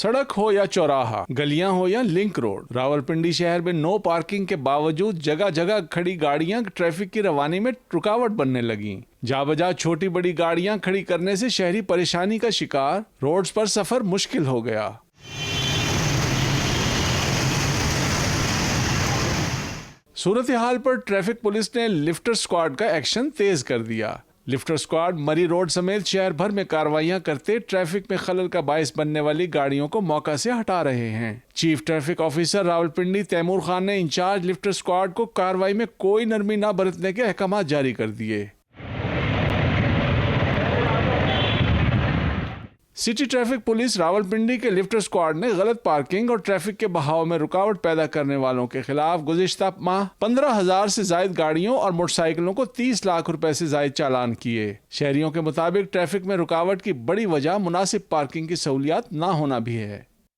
सड़क हो या चौराहा, गलियां हो या लिंक रोड, रावलपिंडी शहर में नो पार्किंग के बावजूद जगह जगह खड़ी गाड़ियां ट्रैफिक की रवानी में रुकावट बनने लगी। जाबजा छोटी बड़ी गाड़ियां खड़ी करने से शहरी परेशानी का शिकार, रोड्स पर सफर मुश्किल हो गया। सूरत हाल पर ट्रैफिक पुलिस ने लिफ्टर स्क्वाड का एक्शन तेज कर दिया। लिफ्टर स्क्वाड मरी रोड समेत शहर भर में कार्रवाइयां करते ट्रैफिक में खलल का बायस बनने वाली गाड़ियों को मौका से हटा रहे हैं। Chief traffic officer Rawalpindi Taimur Khan ने इंचार्ज लिफ्टर स्क्वाड को कार्रवाई में कोई नरमी न बरतने के अहकाम जारी कर दिए। सिटी ट्रैफिक पुलिस रावलपिंडी के लिफ्टर स्क्वाड ने गलत पार्किंग और ट्रैफिक के बहाव में रुकावट पैदा करने वालों के खिलाफ गुज़िश्ता माह 15,000 से जायद गाड़ियों और मोटरसाइकिलों को 30 लाख रुपए से जायद चालान किए। शहरियों के मुताबिक ट्रैफिक में रुकावट की बड़ी वजह मुनासिब पार्किंग की सहूलियात न होना भी है।